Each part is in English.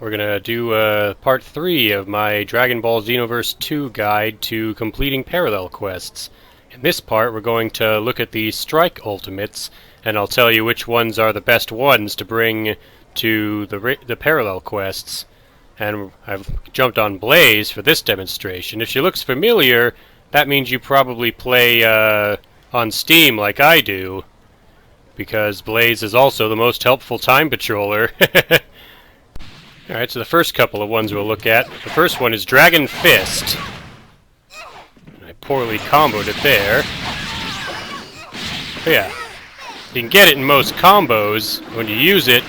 We're gonna do part 3 of my Dragon Ball Xenoverse 2 guide to completing parallel quests. In this part, we're going to look at the Strike Ultimates, and I'll tell you which ones are the best ones to bring to the parallel quests. And I've jumped on Blaze for this demonstration. If she looks familiar, that means you probably play on Steam like I do, because Blaze is also the most helpful time patroller. Alright, so the first couple of ones we'll look at. The first one is Dragon Fist. I poorly comboed it there. But yeah, you can get it in most combos. When you use it,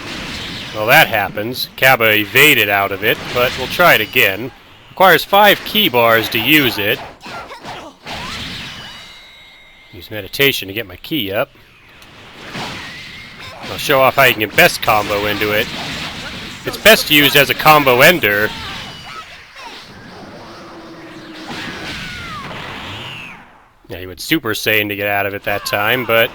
well, that happens. Kaba evaded out of it, but we'll try it again. Requires 5 key bars to use it. Use meditation to get my key up. I'll show off how you can get best combo into it. It's best used as a combo ender. Yeah, you would Super Saiyan to get out of it that time, but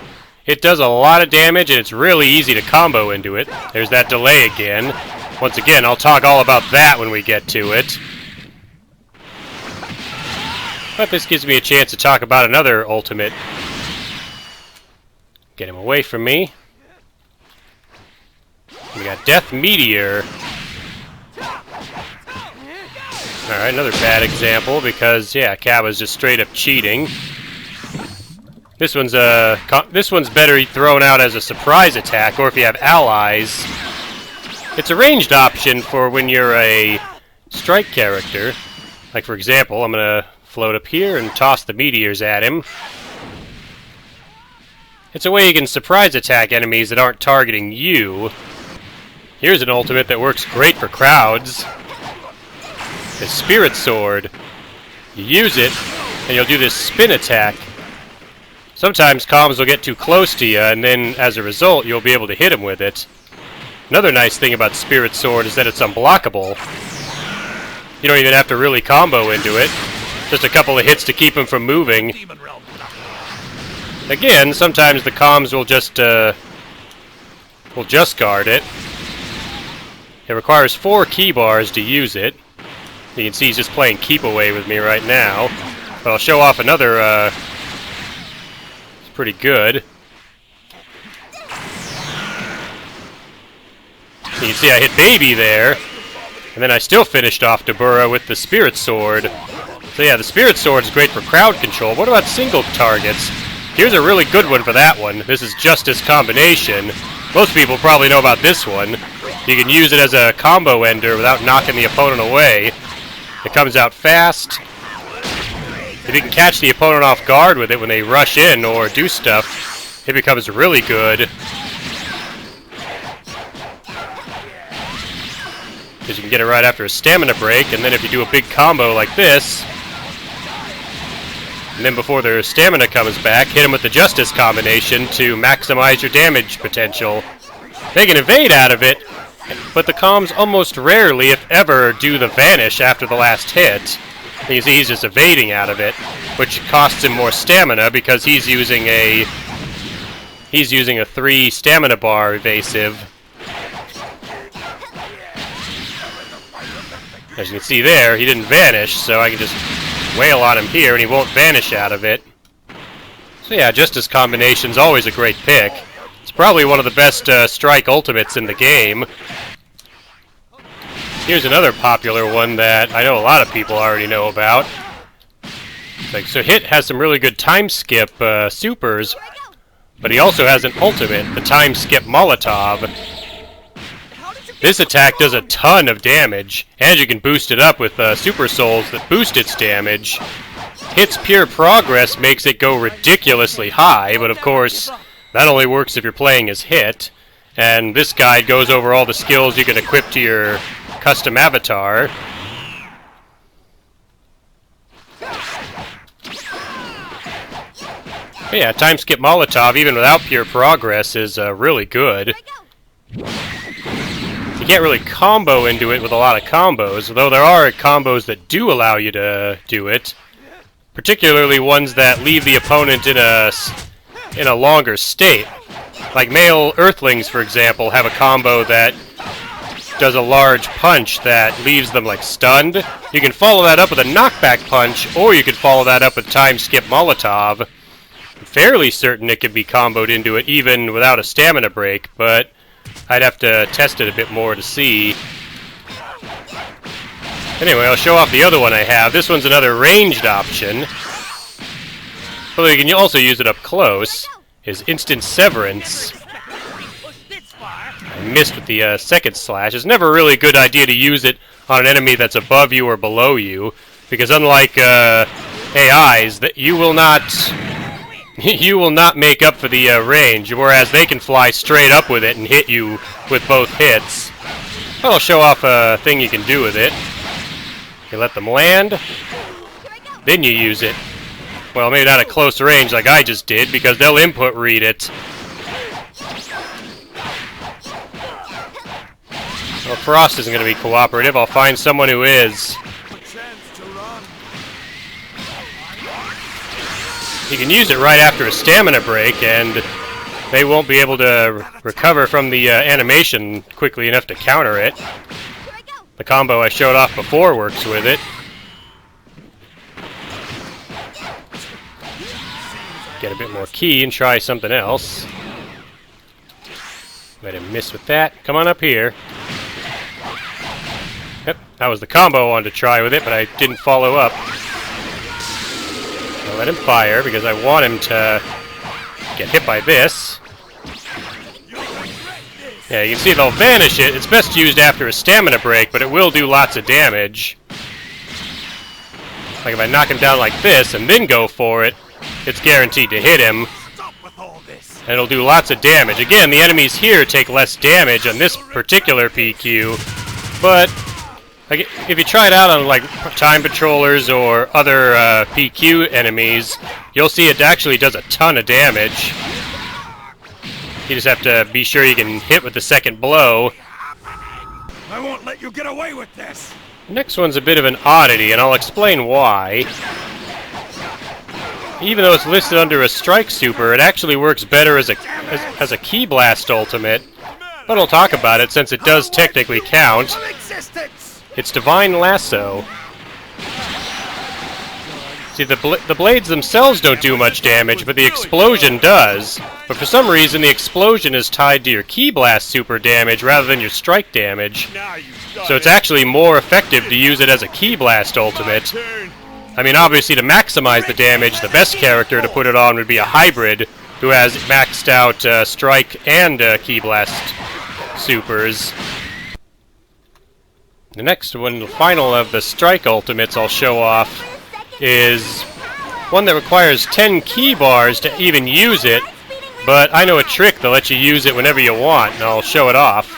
it does a lot of damage and it's really easy to combo into it. There's that delay again. Once again, I'll talk all about that when we get to it. But this gives me a chance to talk about another ultimate. Get him away from me. We got Death Meteor. Alright, another bad example because, yeah, Kaba's just straight up cheating. This one's better thrown out as a surprise attack, or if you have allies. It's a ranged option for when you're a strike character. Like, for example, I'm going to float up here and toss the meteors at him. It's a way you can surprise attack enemies that aren't targeting you. Here's an ultimate that works great for crowds. The Spirit Sword. You use it, and you'll do this spin attack. Sometimes comms will get too close to you, and then, as a result, you'll be able to hit them with it. Another nice thing about Spirit Sword is that it's unblockable. You don't even have to really combo into it. Just a couple of hits to keep them from moving. Again, sometimes the comms will just guard it. It requires 4 key bars to use it. You can see he's just playing keep away with me right now. But I'll show off another, it's pretty good. You can see I hit Baby there. And then I still finished off Dabura with the Spirit Sword. So yeah, the Spirit Sword is great for crowd control. What about single targets? Here's a really good one for that one. This is Justice Combination. Most people probably know about this one. You can use it as a combo ender without knocking the opponent away. It comes out fast. If you can catch the opponent off guard with it when they rush in or do stuff, it becomes really good. Because you can get it right after a stamina break, and then if you do a big combo like this, and then before their stamina comes back, hit them with the Justice Combination to maximize your damage potential. They can evade out of it, but the comms almost rarely, if ever, do the vanish after the last hit. You see he's just evading out of it, which costs him more stamina because he's using a 3 stamina bar evasive. As you can see there, he didn't vanish, so I can just wail on him here and he won't vanish out of it. So yeah, Justice Combination's always a great pick. It's probably one of the best strike ultimates in the game. Here's another popular one that I know a lot of people already know about. So Hit has some really good time skip supers, but he also has an ultimate, the time skip Molotov. This attack does a ton of damage, and you can boost it up with Super Souls that boost its damage. Hit's pure progress makes it go ridiculously high, but of course, that only works if you're playing as Hit. And this guide goes over all the skills you can equip to your custom avatar. But yeah, time skip Molotov, even without pure progress, is really good. You can't really combo into it with a lot of combos, though there are combos that do allow you to do it. Particularly ones that leave the opponent in a longer state. Like male Earthlings, for example, have a combo that does a large punch that leaves them like stunned. You can follow that up with a knockback punch, or you could follow that up with time skip Molotov. I'm fairly certain it could be comboed into it even without a stamina break, but I'd have to test it a bit more to see. Anyway, I'll show off the other one I have. This one's another ranged option. Although you can also use it up close. Is Instant Severance. I missed with the second slash. It's never really a good idea to use it on an enemy that's above you or below you, because unlike AIs, that you will not make up for the range, whereas they can fly straight up with it and hit you with both hits. I'll show off a thing you can do with it. You let them land, then you use it. Well, maybe not at close range like I just did, because they'll input read it. Well, Frost isn't going to be cooperative. I'll find someone who is. You can use it right after a stamina break, and they won't be able to recover from the animation quickly enough to counter it. The combo I showed off before works with it. Get a bit more key and try something else. Let him miss with that. Come on up here. Yep, that was the combo I wanted to try with it, but I didn't follow up. I'll let him fire because I want him to get hit by this. Yeah, you can see they'll vanish it. It's best used after a stamina break, but it will do lots of damage. Like if I knock him down like this and then go for it, it's guaranteed to hit him. And it'll do lots of damage. Again, the enemies here take less damage on this particular PQ, but if you try it out on like time patrollers or other PQ enemies, you'll see it actually does a ton of damage. You just have to be sure you can hit with the second blow. I won't let you get away with this. Next one's a bit of an oddity, and I'll explain why. Even though it's listed under a strike super, it actually works better as a key blast ultimate. But I'll talk about it since it does technically count. It's Divine Lasso. See, the blades themselves don't do much damage, but the explosion does. But for some reason, the explosion is tied to your Key Blast super damage rather than your strike damage. So it's actually more effective to use it as a Key Blast ultimate. I mean, obviously, to maximize the damage, the best character to put it on would be a hybrid who has maxed out strike and Key Blast supers. The next one, the final of the strike ultimates I'll show off, is one that requires 10 key bars to even use it, but I know a trick that lets you use it whenever you want, and I'll show it off.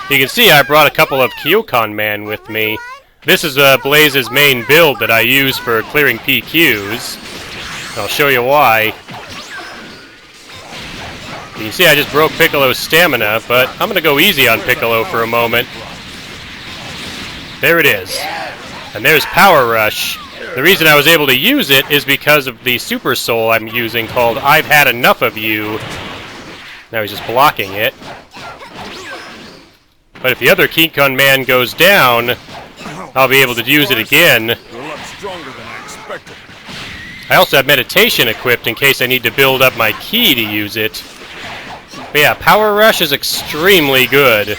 You can see I brought a couple of Kyokon Man with me. This is Blaze's main build that I use for clearing PQs. I'll show you why. You can see I just broke Piccolo's stamina, but I'm going to go easy on Piccolo for a moment. There it is. And there's Power Rush. The reason I was able to use it is because of the Super Soul I'm using called I've Had Enough of You. Now he's just blocking it. But if the other Kyokon Man goes down, I'll be able to use it again. You're a lot stronger than I expected. I also have Meditation equipped in case I need to build up my ki to use it. But yeah, Power Rush is extremely good,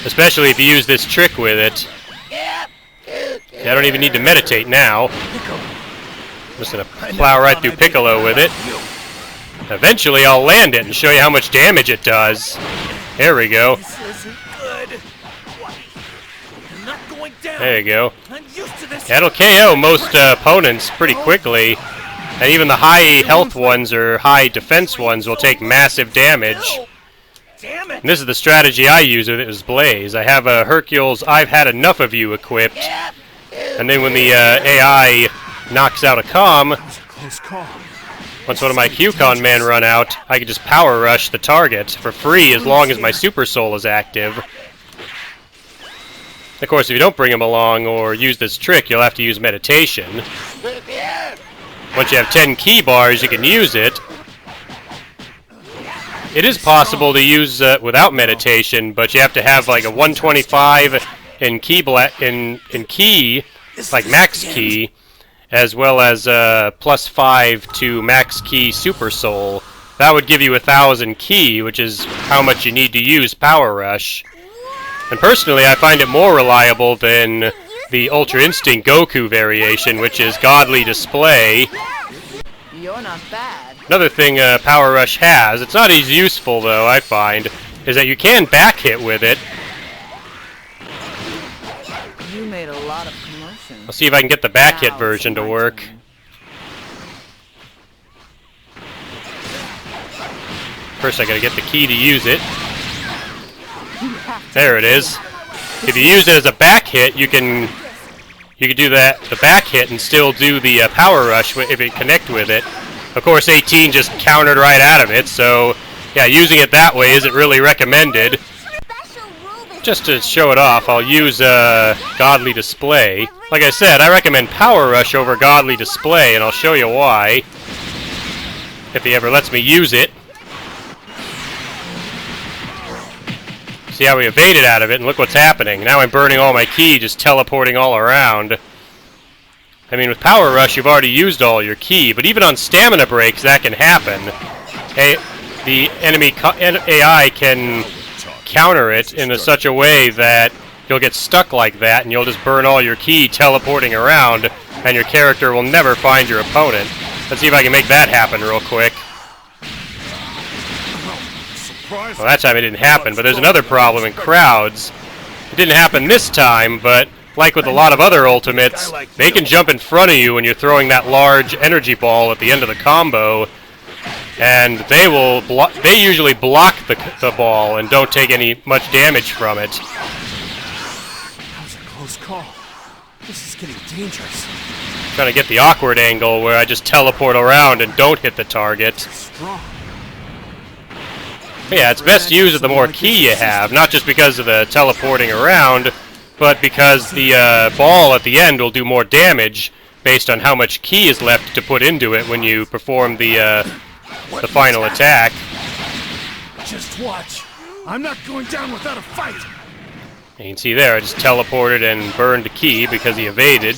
especially if you use this trick with it. I don't even need to meditate now. I'm just going to plow right through Piccolo with it. Eventually I'll land it and show you how much damage it does. There we go. There you go. That'll KO most opponents pretty quickly. And even the high health ones or high defense ones will take massive damage. And this is the strategy I use with it as Blaze. I have a Hercule's I've Had Enough of You equipped. And then when the AI knocks out a comm, once one of my Kyokon men run out, I can just Power Rush the target for free as long as my Super Soul is active. Of course, if you don't bring him along or use this trick, you'll have to use Meditation. Once you have 10 key bars, you can use it. it is possible to use without meditation, but you have to have like a 125 in key like max key, as well as +5 to max key super soul. That would give you 1,000 key, which is how much you need to use Power Rush. And personally, I find it more reliable than the Ultra Instinct Goku variation, which is Godly Display. You're not bad. Another thing Power Rush has, it's not as useful though, I find, is that you can back hit with it. You made a lot of commotion. I'll see if I can get the back hit version to work. First I gotta get the key to use it. There it is. If you use it as a back hit, you can do the back hit and still do the Power Rush if you connect with it. Of course, 18 just countered right out of it, so yeah, using it that way isn't really recommended. Just to show it off, I'll use Godly Display. Like I said, I recommend Power Rush over Godly Display, and I'll show you why, if he ever lets me use it. See how we evaded out of it, and look what's happening. Now I'm burning all my ki, just teleporting all around. I mean, with Power Rush, you've already used all your ki, but even on stamina breaks, that can happen. The enemy AI can counter it in such a way that you'll get stuck like that, and you'll just burn all your ki teleporting around, and your character will never find your opponent. Let's see if I can make that happen real quick. Well, that time it didn't happen, but there's another problem in crowds. It didn't happen this time, but like with a lot of other ultimates, they can jump in front of you when you're throwing that large energy ball at the end of the combo, and they usually block the ball and don't take much damage from it. That was a close call. This is getting dangerous. Trying to get the awkward angle where I just teleport around and don't hit the target. Strong. Yeah, it's best used with the more ki you have, not just because of the teleporting around, but because the ball at the end will do more damage based on how much ki is left to put into it when you perform the final attack. Just watch. I'm not going down without a fight. You can see there, I just teleported and burned ki because he evaded.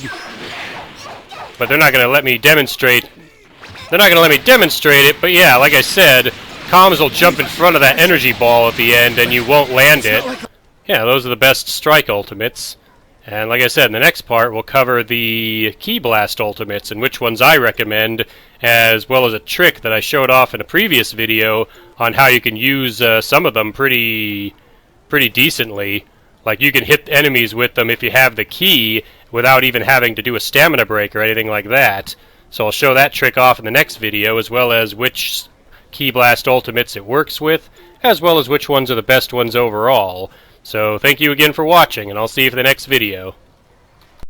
But they're not going to let me demonstrate. They're not going to let me demonstrate it, but yeah, like I said, comms will jump in front of that energy ball at the end and you won't land it. Yeah, those are the best strike ultimates. And like I said, in the next part we'll cover the Ki Blast ultimates and which ones I recommend, as well as a trick that I showed off in a previous video on how you can use some of them pretty decently. Like you can hit enemies with them if you have the ki without even having to do a stamina break or anything like that. So I'll show that trick off in the next video, as well as which Ki Blast ultimates it works with, as well as which ones are the best ones overall. So thank you again for watching, and I'll see you for the next video.